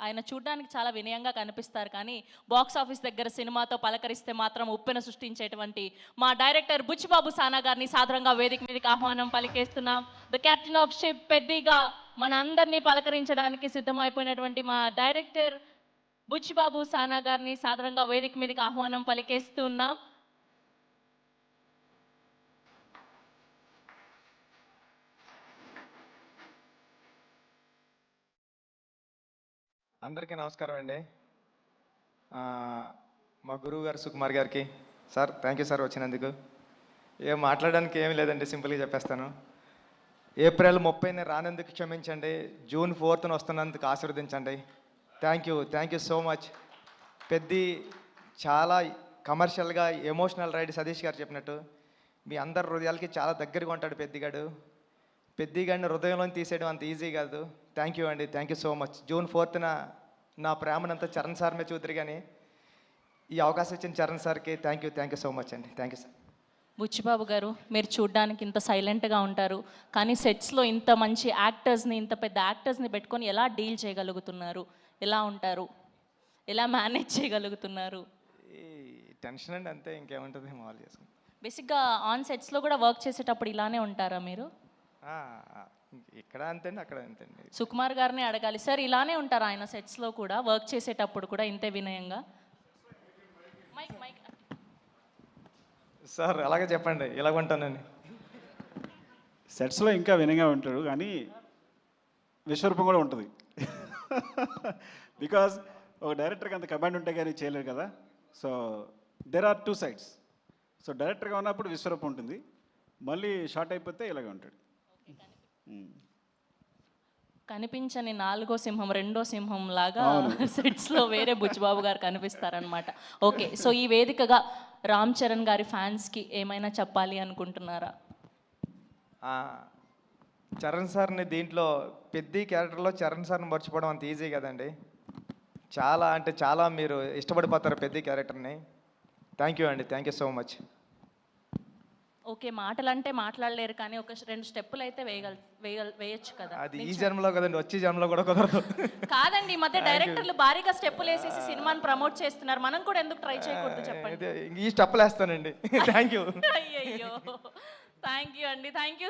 ఆయన చూడడానికి చాలా వినయంగా కనిపిస్తారు, కానీ బాక్స్ ఆఫీస్ దగ్గర సినిమాతో పలకరిస్తే మాత్రం ఉప్పెన సృష్టించేటువంటి మా డైరెక్టర్ బుచ్చిబాబు సానా గారిని సాదరంగా వేదిక మీదకి ఆహ్వానం పలికేస్తున్నాం. ద కెప్టెన్ ఆఫ్ షిప్ పెద్దగా మన అందరినీ పలకరించడానికి సిద్ధమైపోయినటువంటి మా డైరెక్టర్ బుచ్చిబాబు సానా గారిని సాదరంగా వేదిక మీదకి ఆహ్వానం పలికేస్తున్నాం. అందరికీ నమస్కారం అండి. మా గురువు గారు సుకుమార్ గారికి సార్ థ్యాంక్ యూ సార్ వచ్చినందుకు. ఏం మాట్లాడడానికి ఏమీ లేదండి, సింపుల్గా చెప్పేస్తాను. ఏప్రిల్ 30ని రానందుకు క్షమించండి, జూన్ 4న వస్తున్నందుకు ఆశీర్వదించండి. Thank you so much. Peddi చాలా కమర్షియల్గా ఎమోషనల్ రైడ్ సతీష్ గారు చెప్పినట్టు మీ అందరి హృదయాలకి చాలా దగ్గరగా ఉంటాడు పెద్దిగాడు. పెద్దిగాడిని హృదయంలో తీసేయడం అంత ఈజీ కాదు. థ్యాంక్ యూ అండి, thank you so much. June 4న నా ప్రేమనంతా చరణ్ సార్ మీద చూద్దరు, కానీ ఈ అవకాశం ఇచ్చిన చరణ్ సార్కి థ్యాంక్ యూ సో మచ్ అండి. Thank you sir. బుచ్చిబాబు గారు, మీరు చూడ్డానికి ఇంత సైలెంట్గా ఉంటారు, కానీ సెట్స్లో ఇంత మంచి యాక్టర్స్ని, ఇంత పెద్ద యాక్టర్స్ని పెట్టుకొని ఎలా డీల్ చేయగలుగుతున్నారు? ఎలా ఉంటారు? ఎలా మేనేజ్ చేయగలుగుతున్నారు? ఈ టెన్షన్ అండి, అంతే, ఇంకేముంటుంది, మామూలు చేసుకుంటాం. బేసిక్గా ఆన్ సెట్స్లో కూడా వర్క్ చేసేటప్పుడు ఇలానే ఉంటారా మీరు? ఇక్కడ అంతేండి, అక్కడ అంతేండి. సుకుమార్ గారిని అడగాలి సార్, ఇలానే ఉంటారా ఆయన సెట్స్లో కూడా, వర్క్ చేసేటప్పుడు కూడా ఇంతే వినయంగా? సార్ అలాగే చెప్పండి, ఇలాగ ఉంటానని. సెట్స్లో ఇంకా వినయంగా ఉంటాడు, కానీ విశ్వరూపం కూడా ఉంటుంది. బికాజ్ ఒక డైరెక్టర్కి అంత కమాండ్ ఉంటే కానీ చేయలేరు కదా. So there are 2 sides. So డైరెక్టర్గా ఉన్నప్పుడు విశ్వరూపం ఉంటుంది, మళ్ళీ షార్ట్ అయిపోతే ఇలాగే ఉంటాడు. కనిపించని 4వ సింహం 2వ సింహం లాగా సెట్స్లో వేరే బుచ్చిబాబు గారు కనిపిస్తారనమాట. ఓకే, సో ఈ వేదికగా రామ్ చరణ్ గారి ఫ్యాన్స్కి ఏమైనా చెప్పాలి అనుకుంటున్నారా? చరణ్ సార్ని దీంట్లో పెద్ద క్యారెక్టర్లో చరణ్ సార్ని మర్చిపోవడం అంత ఈజీ కదండి. చాలా అంటే చాలా మీరు ఇష్టపడిపోతారు పెద్ద క్యారెక్టర్ని. థ్యాంక్ యూ అండి, thank you so much. Okay, మాటలంటే మాట్లాడలేరు, కానీ ఒక 2 స్టెప్పులు అయితే వేయొచ్చు కదా. అది ఈ జన్మలో కదండి, వచ్చే జన్మలో కూడా కుదరదు. కాదండి, ఈ మధ్య డైరెక్టర్లు భారీగా స్టెప్పులు వేసేసి సినిమాని ప్రమోట్ చేస్తున్నారు, మనం కూడా ఎందుకు ట్రై చేయకూడదు చెప్పండి? ఈ స్టెప్పులు వేస్తానండి. Thank you. అయ్యయ్యో, థ్యాంక్ యూ అండి, థ్యాంక్ యూ.